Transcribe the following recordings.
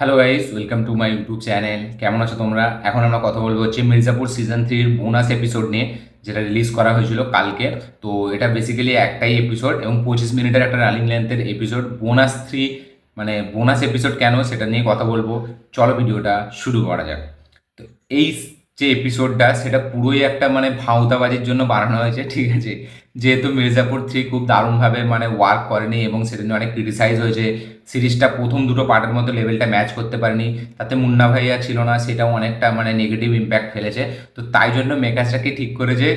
Hello guys, welcome to my YouTube channel. কেমন আছো তোমরা? এখন আমরা কথা বলবো হচ্ছে মির্জাপুর সিজন 3 বোনাস এপিসোড নিয়ে, যেটা রিলিজ করা হয়েছিল কালকে। তো এটা বেসিক্যালি একটাই এপিসোড এবং 25 মিনিটের একটা রানিং লেন্থের এপিসোড। বোনাস 3 মানে বোনাস এপিসোড কেন সেটা নিয়ে কথা বলবো। চলো ভিডিওটা শুরু করা যাক। তো এই যে এপিসোডটা সেটা পুরোই একটা মানে ভাঁওতাবাজির জন্য বানানো হয়েছে, ঠিক আছে। যেহেতু মির্জাপুর 3 খুব দারুণভাবে মানে ওয়ার্ক করেনি এবং সেটা নিয়ে অনেক ক্রিটিসাইজ হয়েছে। সিরিজটা প্রথম দুটো পার্টের মতো লেভেলটা ম্যাচ করতে পারেনি, তাতে মুন্না ভাইয়া ছিল না, সেটাও অনেকটা মানে নেগেটিভ ইম্প্যাক্ট ফেলেছে। তো তাই জন্য মেকার্সটাকে ঠিক করেছে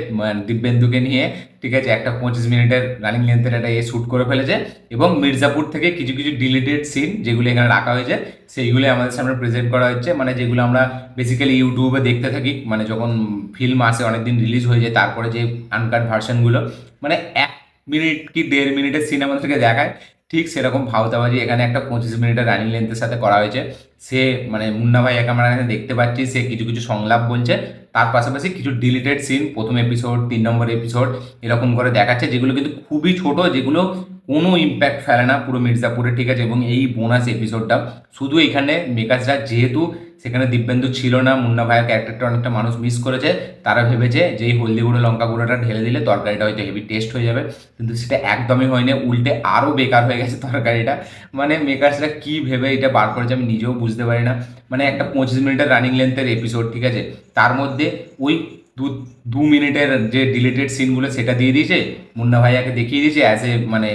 দিব্যেন্দুকে নিয়ে, ঠিক আছে, একটা 25 মিনিটের রানিং লেন্থের একটা শ্যুট করে ফেলেছে এবং মির্জাপুর থেকে কিছু কিছু ডিলিটেড সিন যেগুলো এখানে রাখা হয়েছে সেইগুলো আমাদের সামনে প্রেজেন্ট করা হচ্ছে, মানে যেগুলো আমরা বেসিক্যালি ইউটিউবে দেখতে থাকি, মানে যখন ফিল্ম আসে অনেকদিন রিলিজ হয়ে যায় তারপরে যে আনকাট ভার্সনগুলো, মানে 1 মিনিট কি 1.5 মিনিটের সিন আমাদেরকে দেখায়। ঠিক সেরকম ভাওতাবাজি এখানে একটা 25 মিনিটের রানিং লেন্থের সাথে করা হয়েছে। সে মানে মুন্না ভাই একা আমরা এখানে দেখতে পাচ্ছি, সে কিছু কিছু সংলাপ বলছে, তার পাশাপাশি কিছু ডিলিটেড সিন প্রথম এপিসোড 3 নম্বর এপিসোড এরকম করে দেখাচ্ছে, যেগুলো কিন্তু খুবই ছোট, যেগুলো কোনো ইম্প্যাক্ট ফেলে না পুরো মির্জাপুরে, ঠিক আছে। এবং এই বোনাস এপিসোডটা শুধু এখানে মেকার্সরা, যেহেতু সেখানে দিব্যেন্দু ছিল না, মুন্না ভাইয়ের ক্যারেক্টারটা অনেকটা মানুষ মিস করেছে, তারা ভেবেছে যে এই হলদি গুঁড়ো লঙ্কা গুঁড়োটা ঢেলে দিলে তরকারিটা হয়তো হেভি টেস্ট হয়ে যাবে, কিন্তু সেটা একদমই হয়নি, উল্টে আরও বেকার হয়ে গেছে তরকারিটা। মানে মেকার্সরা কী ভেবে এটা বার করেছে আমি নিজেও বুঝতে পারি না। মানে একটা 25 মিনিটের রানিং লেন্থের এপিসোড, ঠিক আছে, তার মধ্যে ওই দু 2 মিনিটের যে ডিলিটেড সিনগুলো সেটা দিয়ে দিয়েছে, মুন্না ভাইয়াকে দেখিয়ে দিয়েছে অ্যাজ এ মানে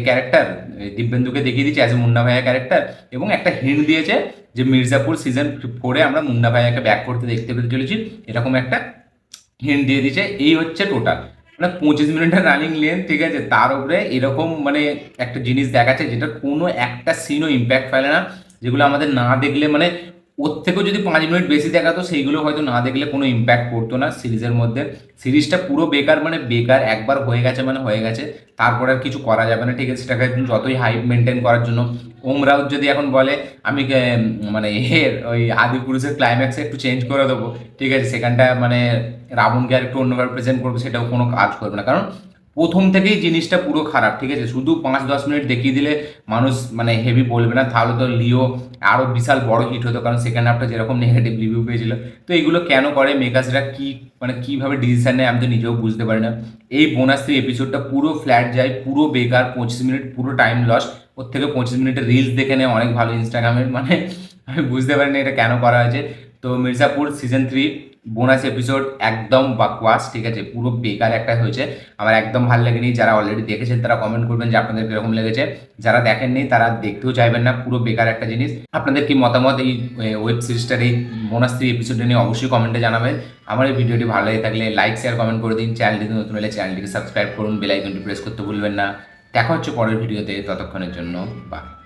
ক্যারেক্টার, দিব্যেন্দুকে দেখিয়ে দিয়েছে অ্যাজ এ মুন্না ভাইয়া ক্যারেক্টার, এবং একটা হিন্ট দিয়েছে যে মির্জাপুর সিজন 4 আমরা মুন্না ভাইয়াকে ব্যাক করতে দেখতে পেতে চলেছি, এরকম একটা হিন্ট দিয়ে দিয়েছে। এই হচ্ছে টোটাল মানে 25 মিনিটের রানিং লেন্থ, ঠিক আছে, তার উপরে এরকম মানে একটা জিনিস দেখাচ্ছে যেটা কোনো একটা সিনও ইম্প্যাক্ট ফেলে না, যেগুলো আমাদের না দেখলে মানে ওর থেকেও যদি 5 মিনিট বেশি দেখাতো সেইগুলো হয়তো না দেখলে কোনো ইম্প্যাক্ট পড়তো না সিরিজের মধ্যে। সিরিজটা পুরো বেকার, মানে বেকার, একবার হয়ে গেছে মানে হয়ে গেছে, তারপর আর কিছু করা যাবে না, ঠিক আছে। সেটাকে যতই হাইপ মেনটেন করার জন্য ওম রাউত যদি এখন বলে আমি মানে এর ওই আদি পুরুষের ক্লাইম্যাক্সে একটু চেঞ্জ করে দেবো, ঠিক আছে, সেখানটা মানে রাবণকে আর একটু অন্যভাবে প্রেজেন্ট করবো, সেটাও কোনো কাজ করবে না, কারণ প্রথম থেকেই জিনিসটা পুরো খারাপ, ঠিক আছে। শুধু 5-10 মিনিট দেখিয়ে দিলে মানুষ মানে হেভি বলবে না, তাহলে তো লিও আরও বিশাল বড় হিট হতো, কারণ সেকেন্ড হাফটা যেরকম নেগেটিভ রিভিউ পেয়েছিল। তো এগুলো কেন করে মেকার্সরা, কি মানে কীভাবে ডিসিশন নেয় আমি তো নিজেও বুঝতে পারি না। এই বোনাস 3 এপিসোডটা পুরো ফ্ল্যাট যায়, পুরো বেকার, 25 মিনিট পুরো টাইম লস। ওর থেকে 25 মিনিটের রিলস দেখে নেয় অনেক ভালো ইনস্টাগ্রামের, মানে আমি বুঝতে পারি না এটা কেন করা হয়েছে। তো মির্জাপুর সিজন 3 বোনাস এপিসোড একদম বাকওয়াস, ঠিক আছে, পুরো বেকার একটা হয়েছে, আমার একদম ভালো লাগেনি। যারা অলরেডি দেখেছেন তারা কমেন্ট করবেন যে আপনাদের কীরকম লেগেছে, যারা দেখেননি তারা দেখতেও চাইবেন না, পুরো বেকার একটা জিনিস। আপনাদের কি মতামত এই ওয়েব সিরিজটার এই বোনাস 3 এপিসোডটা নিয়ে অবশ্যই কমেন্টে জানাবেন। আমার এই ভিডিওটি ভালো লেগে থাকলে লাইক শেয়ার কমেন্ট করে দিন, চ্যানেলটিতে নতুন হলে চ্যানেলটিকে সাবস্ক্রাইব করুন, বেল আইকনটি প্রেস করতে ভুলবেন না। দেখা হচ্ছে পরের ভিডিওতে, ততক্ষণের জন্য বাই।